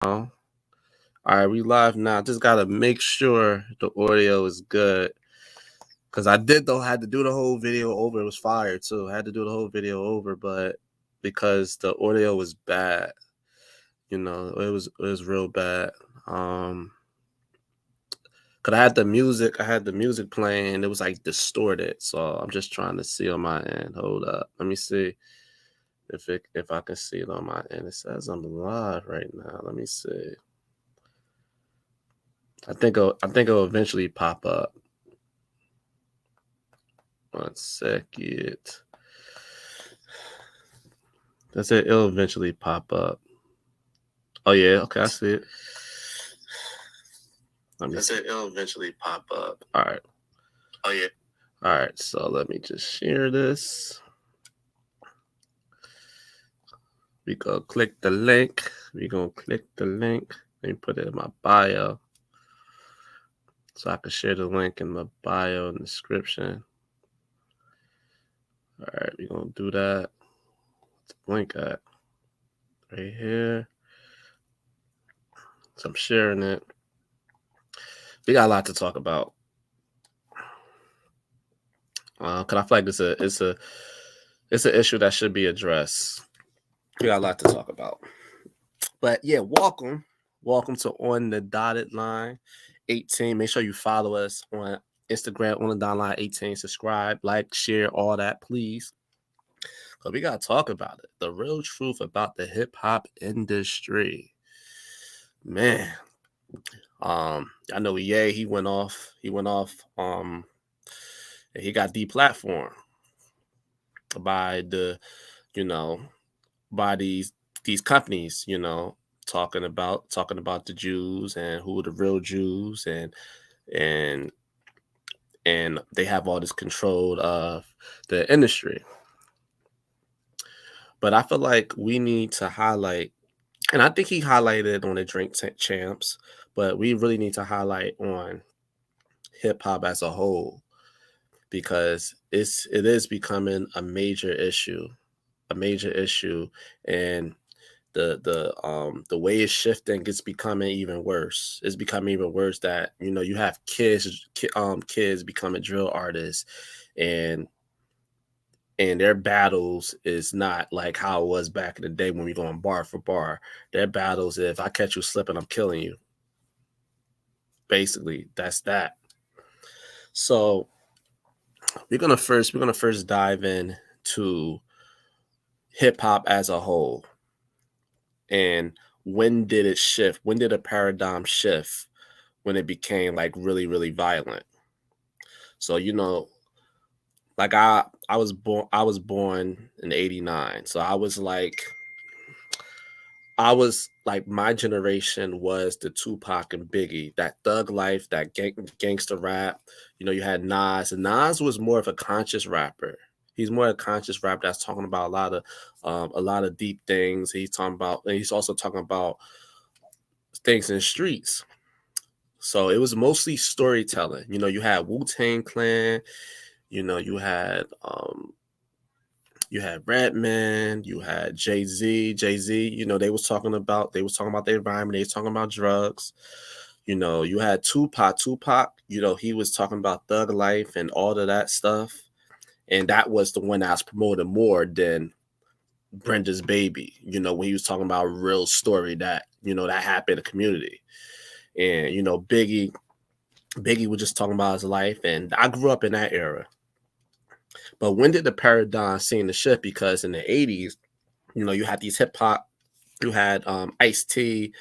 All right, we live now. Just gotta make sure the audio is good. Cause I had to do the whole video over. It was fire too. I had to do the whole video over, but because the audio was bad, it was real bad. Cause I had the music playing. It was like distorted. So I'm just trying to see on my end. Hold up, let me see if I can see it on my end. It says I'm live right now. Let me see. I think it'll eventually pop up. 1 second. That's it. It'll eventually pop up. Oh yeah. Okay, I see it. That's it. It'll eventually pop up. All right. Oh yeah. All right. So let me just share this. We go click the link. Let me put it in my bio, so I can share the link in my bio and description. All right, we're gonna do that. What's the link at? Right here. So I'm sharing it. We got a lot to talk about. Cause I feel like it's an issue that should be addressed. We got a lot to talk about. But yeah, welcome to On the Dotted Line 18. Make sure you follow us on Instagram, On the Dotted Line 18. Subscribe, like, share, all that, please. Cause we gotta talk about it. The real truth about the hip hop industry. Man. I know Ye, he went off. He got deplatformed by by these companies, talking about the Jews and who are the real Jews, and they have all this control of the industry. But I feel like we need to highlight, and I think he highlighted on the Drink Champs, but we really need to highlight on hip hop as a whole, because it is becoming a major issue, and the way it's shifting, it's becoming even worse. It's becoming even worse that you have kids becoming drill artists, and their battles is not like how it was back in the day when we going bar for bar. Their battles, if I catch you slipping, I'm killing you. Basically, that's that. So we're gonna first dive in to hip hop as a whole, and when did it shift? When did a paradigm shift? When it became like really, really violent. So like I was born in '89, so I was like my generation was the Tupac and Biggie, that thug life, that gangster rap. You had Nas, and Nas was more of a conscious rapper. He's more a conscious rapper that's talking about a lot of deep things. And he's also talking about things in the streets. So it was mostly storytelling. You had Wu-Tang Clan, you had Redman, you had Jay-Z. They was talking about their environment, they was talking about drugs. You had Tupac, he was talking about thug life and all of that stuff. And that was the one that was promoted more than Brenda's Baby, when he was talking about a real story that, that happened in the community. And, Biggie was just talking about his life. And I grew up in that era. But when did the paradigm seem to shift? Because in the 80s, you had these hip hop, you had Ice-T,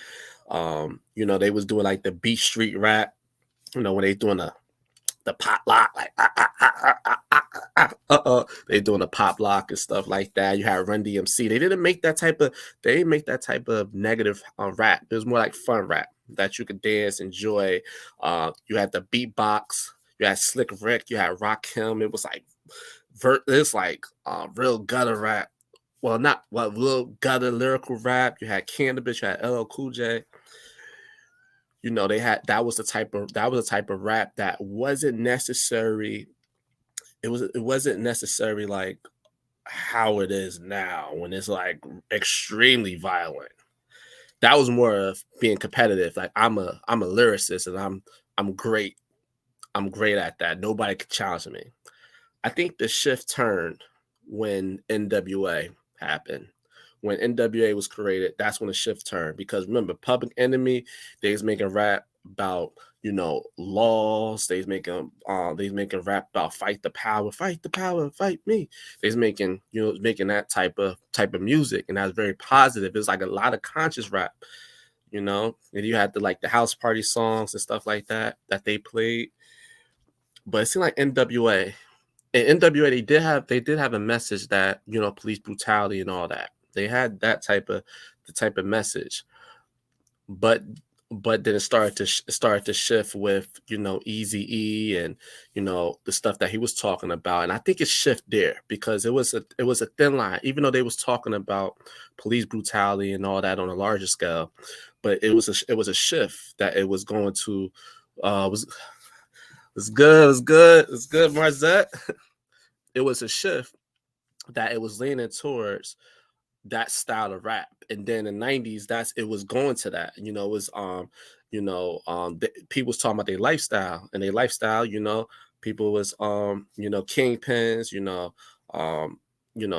they was doing like the beat street rap, when they doing the pop lock, like they doing the pop lock and stuff like that. You had Run DMC. They didn't make that type of negative rap. It was more like fun rap that you could dance, enjoy. You had the beatbox. You had Slick Rick. You had Rakim. It was like real gutter rap. Well, not what real gutter lyrical rap. You had Cannabis. You had LL Cool J. They had that was the type of rap that wasn't necessary. It wasn't necessary like how it is now, when it's like extremely violent. That was more of being competitive. Like I'm a lyricist and I'm great. I'm great at that. Nobody could challenge me. I think the shift turned when NWA happened. When NWA was created, that's when the shift turned. Because remember, Public Enemy, they was making rap about, laws. They was making rap about fight the power, fight me. They was making, making that type of music, and that's very positive. It's like a lot of conscious rap, and you had the house party songs and stuff like that they played. But it seemed like NWA, they did have a message that, police brutality and all that. They had that type of message, but then it started to shift with, Easy E, and the stuff that he was talking about. And I think it shifted there because it was a thin line, even though they was talking about police brutality and all that on a larger scale. But it was a shift that it was going to was good, it was good, it's good, Marzette. It was a shift that it was leaning towards that style of rap. And then in the 90s, it was going to that. It was people was talking about their lifestyle, and their lifestyle, people was kingpins,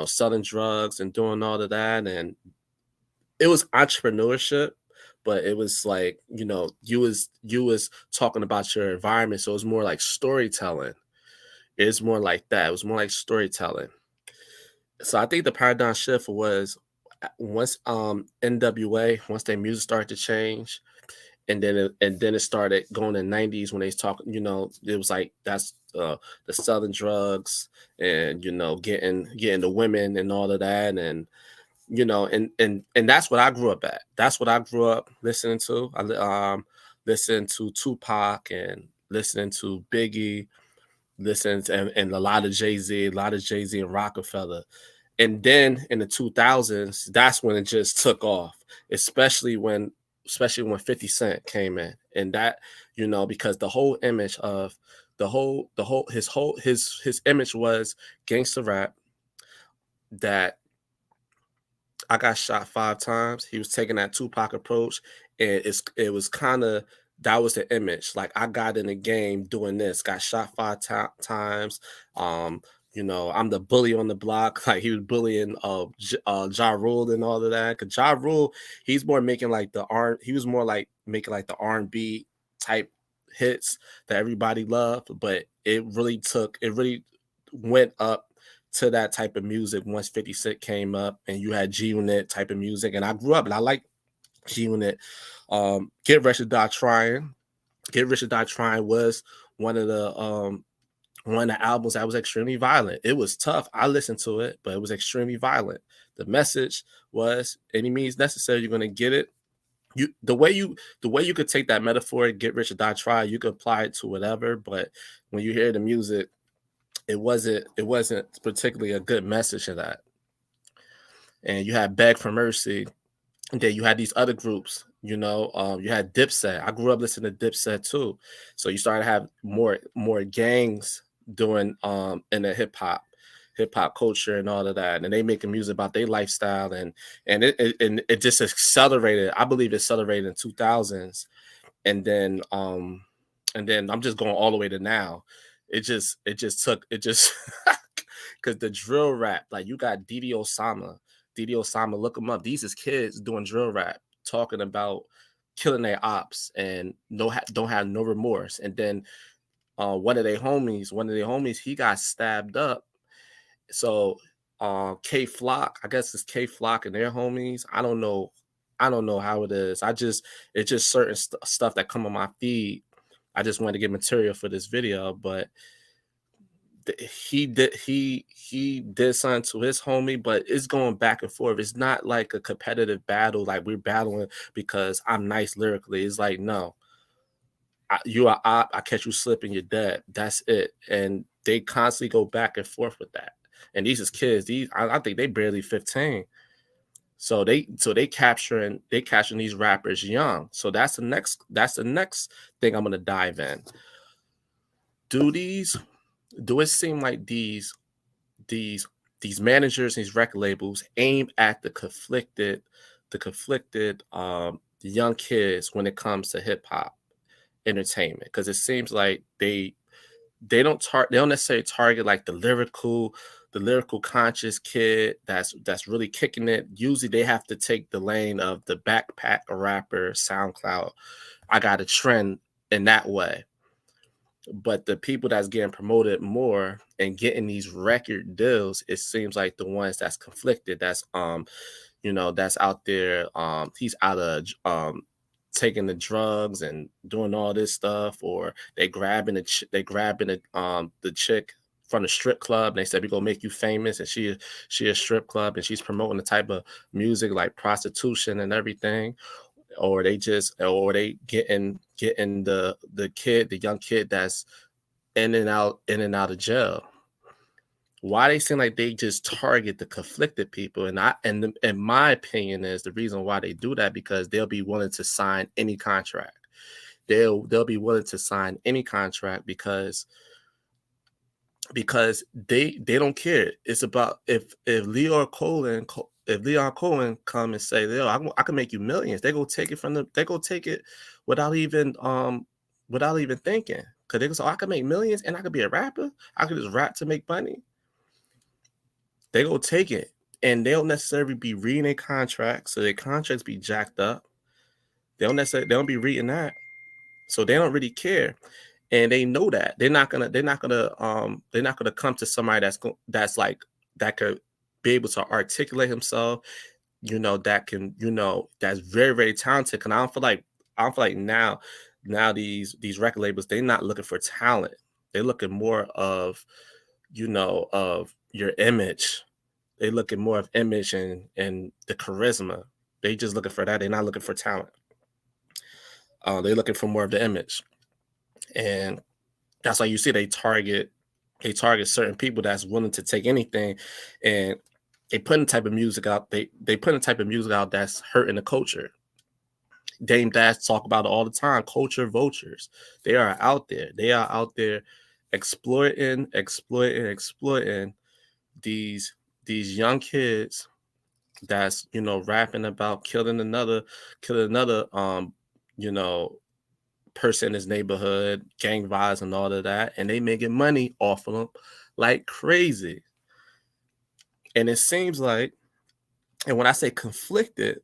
selling drugs and doing all of that. And it was entrepreneurship, but it was like, you was talking about your environment. So it was more like storytelling. It's more like that. It was more like storytelling. So I think the paradigm shift was once NWA, once their music started to change, and then it started going in the 90s when they was talking, it was like that's the selling drugs, and getting the women and all of that. And and that's what I grew up at. That's what I grew up listening to. I listened to Tupac and listening to Biggie, listening to, and a lot of Jay-Z and Rockefeller. And then in the 2000s, that's when it just took off, especially when 50 Cent came in. And that, because the whole image of his image was gangster rap, that I got shot 5 times. He was taking that Tupac approach, and it was kind of, that was the image. Like, I got in the game doing this, got shot times. I'm the bully on the block. Like, he was bullying Ja Rule and all of that. Cause Ja Rule, he's more making like he was more like making like the R&B type hits that everybody loved, but it really went up to that type of music once 50 Cent came up, and you had G Unit type of music. And I grew up and I like G Unit. Get Rich or Die Trying. Get Rich or Die Trying was one of the albums that was extremely violent. It was tough. I listened to it, but it was extremely violent. The message was any means necessary, you're gonna get it. The way you could take that metaphor, get rich or die trying, you could apply it to whatever. But when you hear the music, it wasn't particularly a good message of that. And you had Beg for Mercy, and then you had these other groups. You had Dipset. I grew up listening to Dipset too, so you started to have more gangs doing in the hip hop culture and all of that, and they making music about their lifestyle, and it just accelerated. I believe it accelerated in 2000s, and then I'm just going all the way to now. It just because the drill rap, like, you got Didi Osama, look them up. These is kids doing drill rap, talking about killing their ops, and don't have no remorse. And then one of their homies, he got stabbed up. So K Flock, I guess it's K Flock and their homies. I don't know how it is. It's just certain stuff that come on my feed. I just wanted to get material for this video, but he did something to his homie, but it's going back and forth. It's not like a competitive battle, like we're battling because I'm nice lyrically. It's like, no, I catch you slipping, you're dead. That's it. And they constantly go back and forth with that. And these is kids. I think they barely 15. So they capturing these rappers young. So that's the next thing I'm gonna dive in. Do these do it seem like these these managers, these record labels aim at the conflicted the young kids when it comes to hip hop entertainment, because it seems like they don't necessarily target like the lyrical conscious kid that's really kicking it. Usually they have to take the lane of the backpack rapper SoundCloud. I got a trend in that way. But the people that's getting promoted more and getting these record deals, it seems like the ones that's conflicted, that's out there. He's out of taking the drugs and doing all this stuff, or they grabbing the chick from the strip club, and they said, we're gonna make you famous, and she a strip club, and she's promoting the type of music like prostitution and everything. Or they getting the young kid that's in and out of jail. Why they seem like they just target the conflicted people, and my opinion is the reason why they do that, because they'll be willing to sign any contract. They'll be willing to sign any contract because they don't care. It's about if Leon Cohen come and say, yo, I can make you millions, they go take it without even thinking. Cause they go, so I can make millions and I could be a rapper. I could just rap to make money. They go take it. And they don't necessarily be reading their contracts, so their contracts be jacked up. They don't be reading that. So they don't really care. And they know that they're not gonna come to somebody that's like that could be able to articulate himself, that can, that's very, very talented. Cause I don't feel like now these record labels, they're not looking for talent. They're looking more of your image. They looking more of image and the charisma. They just looking for that. They're not looking for talent. They're looking for more of the image. And that's why you see they target certain people that's willing to take anything, and they put a type of music out. They put a type of music out that's hurting the culture. Dame Dash talk about it all the time. Culture vultures. They are out there. They are out there exploiting these young kids that's rapping about killing another you know person in his neighborhood, gang violence and all of that, and they making money off of them like crazy. And it seems like, and when I say conflicted,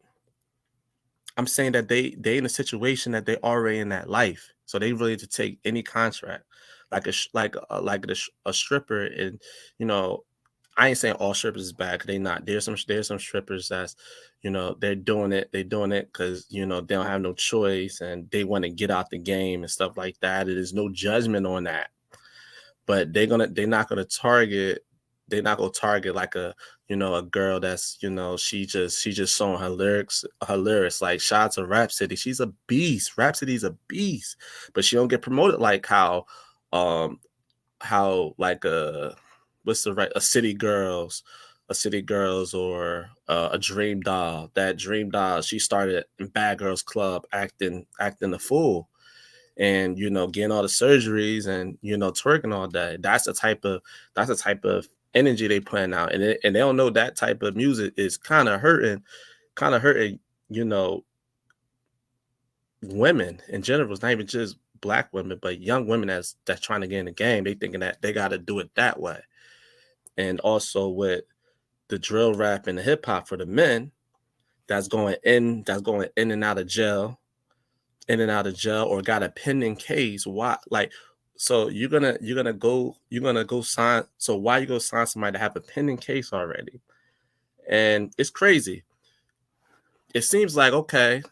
I'm saying that they in a situation that they already in that life, so they ready to take any contract, a stripper. And you know, I ain't saying all strippers is bad, 'cause they not. There's some strippers that's, they're doing it because they don't have no choice and they want to get out the game and stuff like that. There's no judgment on that, but they're not gonna target like a girl that's, she just showing her lyrics. Like, shout out to Rhapsody, she's a beast. Rhapsody's a beast, but she don't get promoted like um like what's the right a city girls, or a dream doll. That dream doll, she started in Bad Girls Club acting a fool, and getting all the surgeries and twerking all day. That's the type of energy they putting out, and they don't know that type of music is kind of hurting you know women in general. It's not even just black women, but young women that's trying to get in the game. They thinking that they got to do it that way. And also with the drill rap and the hip hop for the men, that's going in and out of jail, or got a pending case. Why? Like, so you're gonna go sign. So why you go sign somebody to have a pending case already? And it's crazy. It seems like, okay.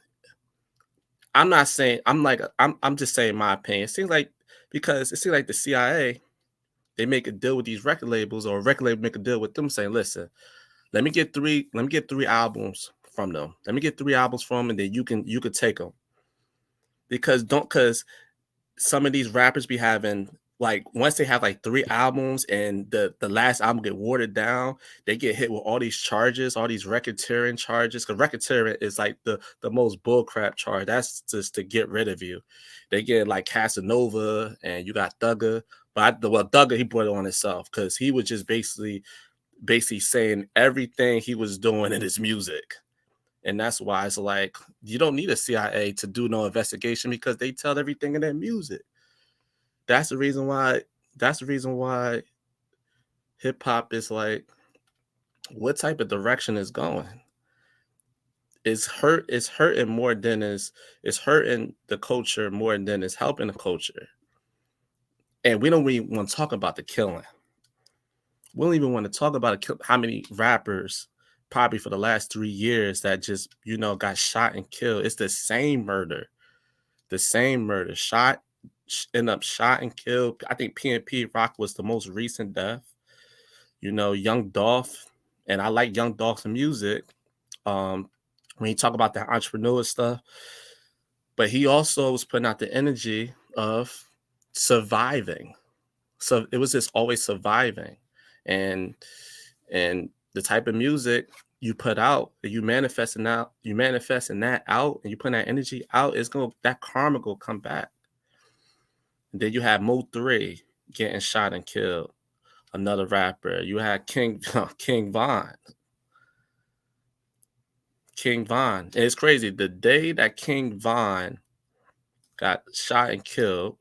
I'm not saying I'm just saying my opinion. It seems like, because it seems like the CIA, they make a deal with these record labels, or a record label make a deal with them, saying, listen, let me get three albums from them. Let me get three albums from them, and then you can take them. Because some of these rappers be having, like, once they have like three albums and the last album get watered down, they get hit with all these charges, all these racketeering charges. Because racketeering is like the most bullcrap charge. That's just to get rid of you. They get like Casanova, and you got Thugger. But Thugger, he brought it on himself, because he was just basically saying everything he was doing in his music. And that's why it's like you don't need a CIA to do no investigation because they tell everything in their music. That's the reason why. That's the reason why hip hop is like what type of direction is going. It's hurting more than it's hurting the culture more than it's helping the culture. And we don't even want to talk about the killing. We don't even want to talk about how many rappers probably for the last 3 years that just got shot and killed. It's the same murder, shot, end up shot and killed. I think PNP Rock was the most recent death. Young Dolph, and I like Young Dolph's music. When you talk about the entrepreneur stuff, but he also was putting out the energy of surviving. So it was just always surviving, and the type of music you put out, you manifesting that out, and you put that energy out, that karma will come back. And then you have Mo3 getting shot and killed, another rapper. You had King Von. And it's crazy. The day that King Von got shot and killed,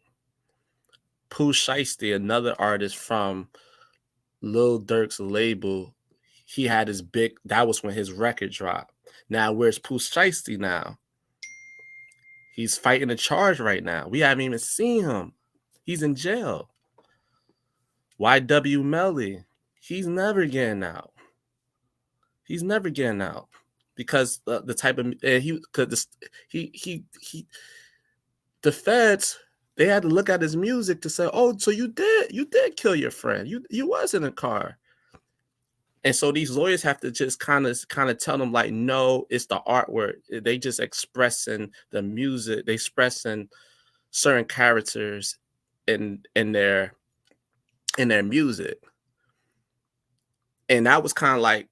Pooh Shiesty, another artist from Lil Durk's label, he had his that was when his record dropped. Now, where's Pooh Shiesty now? He's fighting a charge right now. We haven't even seen him. He's in jail. YW Melly, he's never getting out. Because the type of the feds, they had to look at his music to say, oh, so you did kill your friend. You was in a car. And so these lawyers have to just kind of tell them like, no, it's the artwork. They just expressing the music. They expressing certain characters in their music. And that was kind of like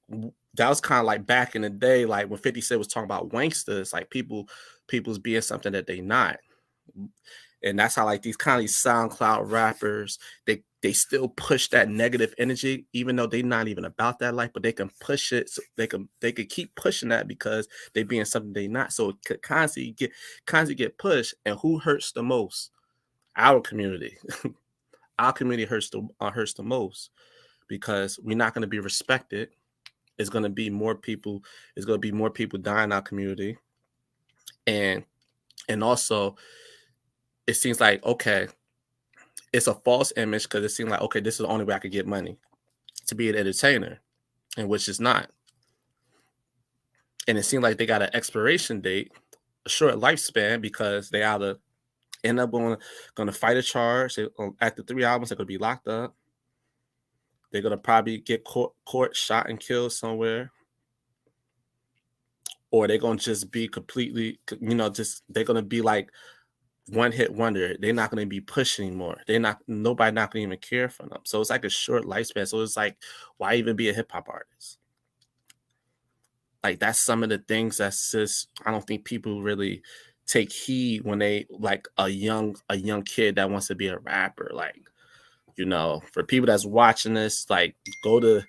back in the day, like when 50 Cent was talking about wanksters, like people's being something that they not. And that's how like these kind of SoundCloud rappers, they still push that negative energy, even though they're not even about that life, but they can push it. So they could keep pushing that because they being something they not. So it could constantly get pushed. And who hurts the most? Our community. Our community hurts the most because we're not going to be respected. It's going to be more people. It's going to be more people dying in our community, and also it seems like, okay, it's a false image because it seems like, okay, this is the only way I could get money to be an entertainer, and which is not. And it seemed like they got an expiration date, a short lifespan, because they either end up going to fight a charge. After 3 albums, they're going to be locked up. They're going to probably get caught, shot, and killed somewhere. Or they're going to just be completely, they're going to be like one hit wonder. They're not going to be pushing anymore. Nobody not going to even care for them. So it's like a short lifespan. So it's like, why even be a hip hop artist? Like that's some of the things that's just, I don't think people really take heed when they like a young kid that wants to be a rapper. Like, for people that's watching this, like go to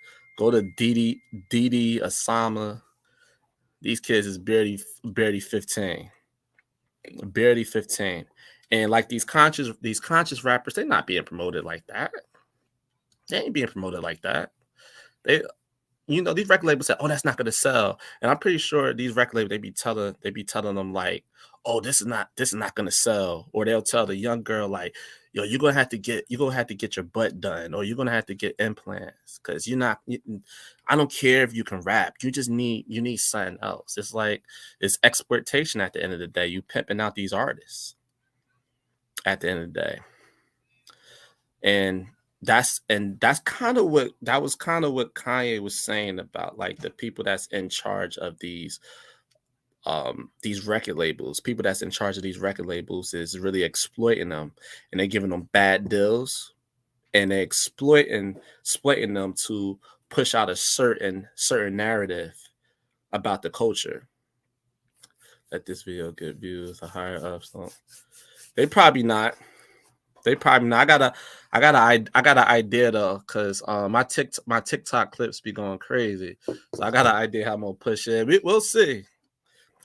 Didi Asama. These kids is barely 15. Barely 15. And like these conscious rappers, they're not being promoted like that. They ain't being promoted like that. They these record labels say, oh, that's not gonna sell. And I'm pretty sure these record labels, they be telling them like, oh, this is not gonna sell. Or they'll tell the young girl like, yo, you're gonna have to get your butt done, or you're gonna have to get implants because I don't care if you can rap. You need something else. It's like it's exploitation at the end of the day. You pimping out these artists at the end of the day. And that's kind of what Kanye was saying about like the people that's in charge of these record labels. People that's in charge of these record labels is really exploiting them, and they're giving them bad deals, and they're exploiting them to push out a certain narrative about the culture. Let this video get views a higher up. So they probably not. I got an idea though, because my TikTok clips be going crazy. So I got an idea how I'm gonna push it. We'll see.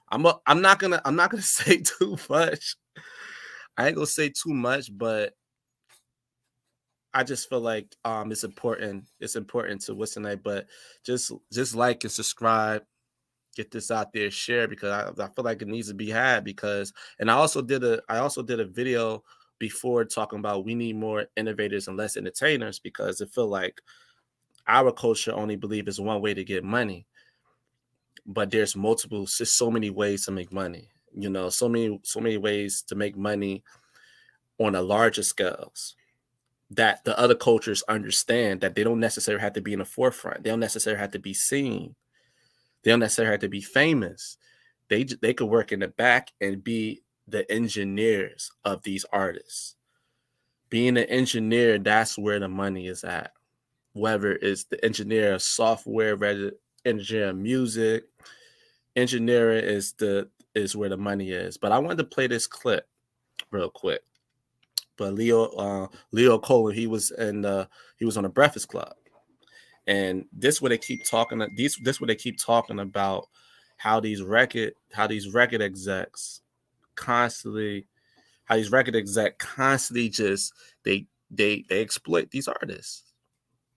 I'm not gonna say too much. I ain't gonna say too much, but I just feel like it's important. It's important to what's tonight, but just like and subscribe, get this out there, share, because I feel like it needs to be had. Because, and I also did a video before talking about we need more innovators and less entertainers, because it feel like our culture only believe is one way to get money, but there's just so many ways to make money. You know, so many ways to make money on a larger scales that the other cultures understand, that they don't necessarily have to be in the forefront. They don't necessarily have to be seen. They don't necessarily have to be famous. They could work in the back and be the engineers of these artists. Being an engineer, that's where the money is at. Whether it's the engineer of software, whether engineer of music, engineering is where the money is. But I wanted to play this clip real quick. But Leo Cole, he was on the Breakfast Club, and this where they keep talking. This where they keep talking about how these record execs constantly, just they exploit these artists.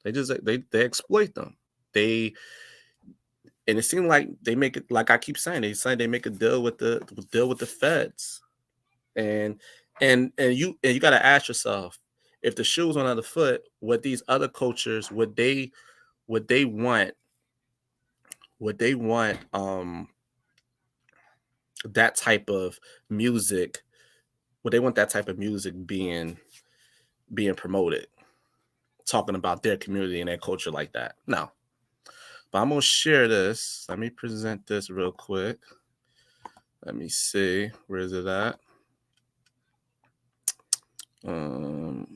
They exploit them. And it seemed like they make it, like I keep saying, they make a deal with the feds. And you got to ask yourself, if the shoe was on the other foot, would these other cultures, would they want that type of music? Would they want that type of music being promoted, talking about their community and their culture like that? No. But I'm gonna share this. Let me present this real quick. Let me see. Where is it at? Oh,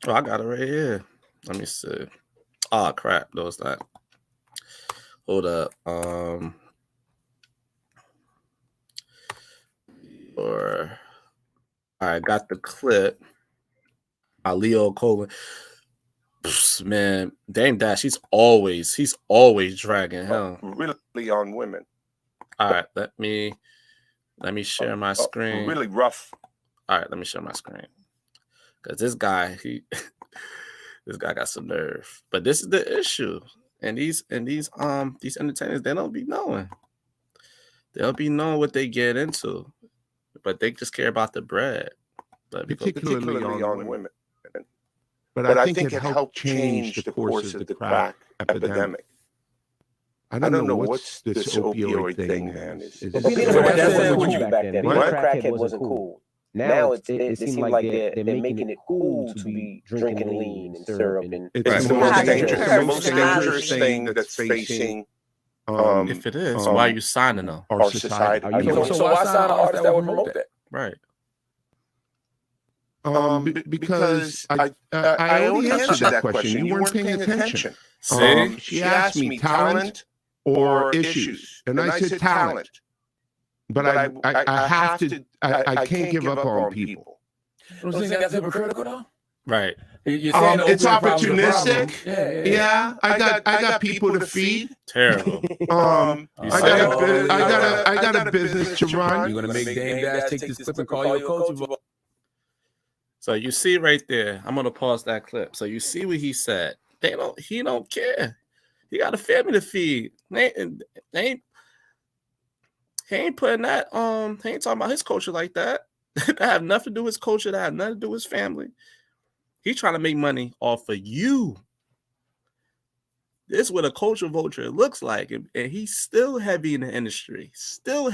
I got it right here. Let me see. Oh crap, no, it's not. Hold up. Or I got the clip. Leo Colin. Man, Dame Dash, he's always dragging him. Really on women. All right, let me share my screen. Really rough. All right, let me share my screen. Because this guy, this guy got some nerve. But this is the issue. And these entertainers, they don't be knowing. They don't be knowing what they get into. But they just care about the bread. But particularly on women. But I think it helped change the course of the crack epidemic. I don't know what's this opioid thing, man. That wasn't cool back then. Being a crackhead wasn't cool. Now it seems like they're making it cool to be drinking lean and syrup. And it's the most dangerous thing that's facing. If it is, why are you signing them? Our society. So why sign an artist that would promote that? Right. Because I already answered that question. You weren't paying attention. She asked me talent or issues, and I said talent. But I have to. I can't give up on people. Don't you think that's hypocritical, though? Right. It's opportunistic. Yeah. I got people to feed. Terrible. I got a business to run. You're gonna make Dame Dash take this clip and call you a coach. So you see right there, I'm gonna pause that clip. So you see what he said. He don't care. He got a family to feed. He ain't putting that he ain't talking about his culture like that. That have nothing to do with his culture, that have nothing to do with his family. He's trying to make money off of you. This is what a culture vulture looks like. And he's still heavy in the industry. Still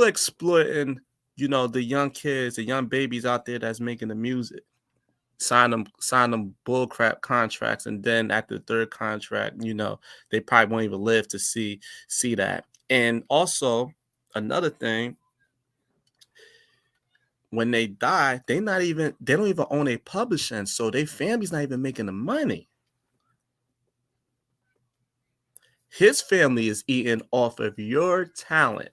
exploiting, the young kids, the young babies out there that's making the music. Sign them bullcrap contracts, and then after the third contract, they probably won't even live to see that. And also another thing, when they die, they don't even own a publishing, so their family's not even making the money. His family is eating off of your talent,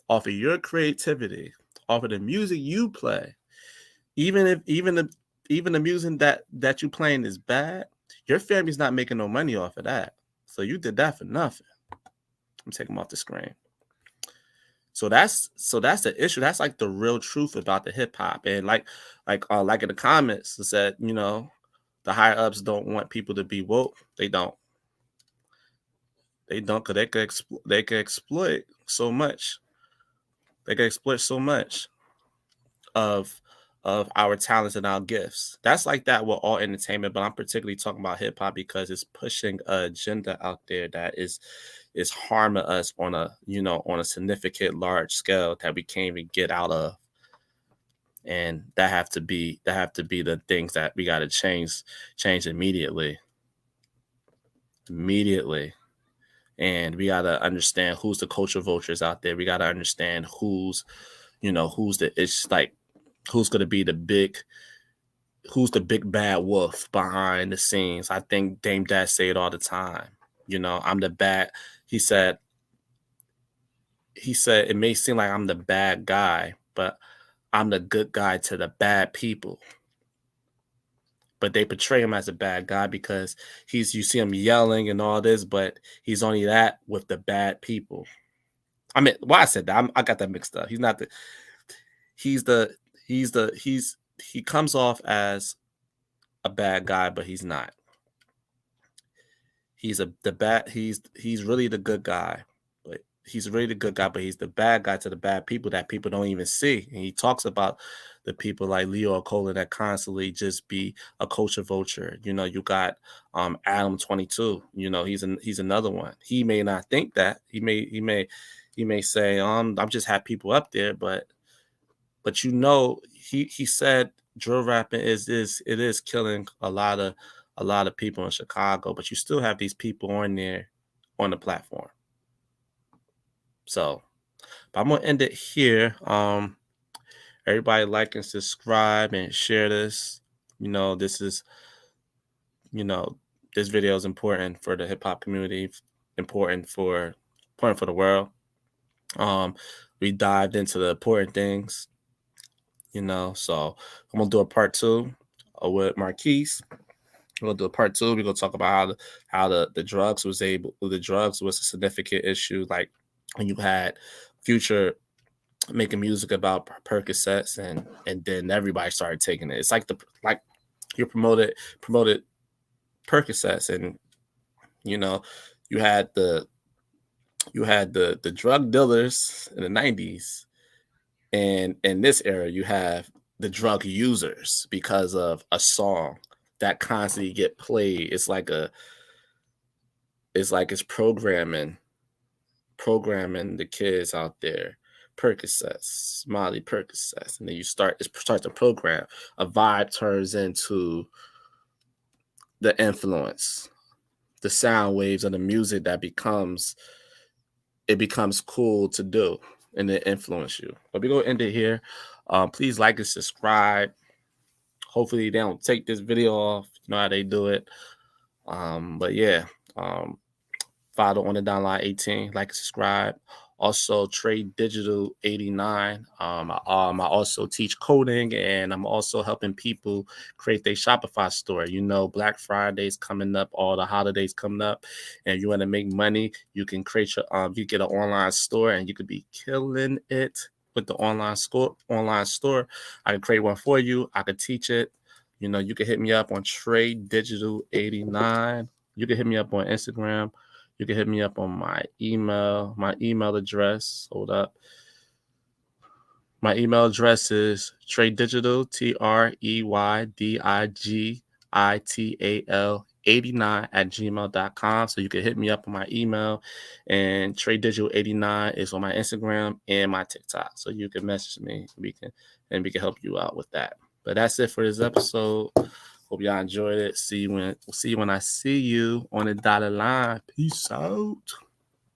off of your creativity, off of the music you play. Even the music that you playing is bad, your family's not making no money off of that. So you did that for nothing. I'm taking them off the screen. So that's the issue. That's like the real truth about the hip hop. And like in the comments, it said, you know, the higher ups don't want people to be woke. They don't. They don't, because they could exploit so much. They can exploit so much of our talents and our gifts. That's like that with all entertainment, but I'm particularly talking about hip hop because it's pushing an agenda out there that is harming us on a significant large scale that we can't even get out of. And that have to be the things that we got to change immediately. And we got to understand who's the culture vultures out there. We got to understand who's going to be who's the big bad wolf behind the scenes. I think Dame Dash say it all the time. You know, I'm the bad. He said it may seem like I'm the bad guy, but I'm the good guy to the bad people. But they portray him as a bad guy because you see him yelling and all this, but he's only that with the bad people. I mean, why I said that, I got that mixed up. He comes off as a bad guy, but he's not. He's really the good guy, but he's really the good guy, but he's the bad guy to the bad people that people don't even see. And he talks about the people like Leo Cola that constantly just be a culture vulture. You know, you got Adam 22. You know, he's another one. He may not think that. He may say, I'm just have people up there, but you know, he said drill rapping is killing a lot of people in Chicago, but you still have these people on there on the platform. So, but I'm gonna end it here. Everybody like and subscribe and share this. You know, this video is important for the hip hop community, important for the world. We dived into the important things. You know, so I'm gonna do a part 2 with Marquise. We're gonna do a part 2. We're gonna talk about how the drugs was a significant issue. Like when you had Vulture making music about Percocets, and then everybody started taking it. It's like you promoted Percocets, and you know you had the drug dealers in the 90s. And in this era, you have the drug users because of a song that constantly get played. It's programming the kids out there. Percocets, Molly Percocets, and then it starts to program. A vibe turns into the influence, the sound waves of the music that becomes cool to do. And it influence you. But we're going to end it here. Please like and subscribe. Hopefully they don't take this video off. You know how they do it. But yeah, follow on the downline 18. Like and subscribe. Also, Trade Digital 89. I also teach coding, and I'm also helping people create their Shopify store. You know, Black Friday's coming up, all the holidays coming up, and you want to make money, you can create your you get an online store, and you could be killing it with the online store. I can create one for you. I could teach it. You know, you can hit me up on Trade Digital 89. You can hit me up on Instagram. You can hit me up on my email address. Hold up. My email address is TreyDigital, TreyDigital 89@gmail.com. So you can hit me up on my email, and TreyDigital 89 is on my Instagram and my TikTok. So you can message me. We can help you out with that. But that's it for this episode. Hope y'all enjoyed it. See you when I see you on the dotted line. Peace out.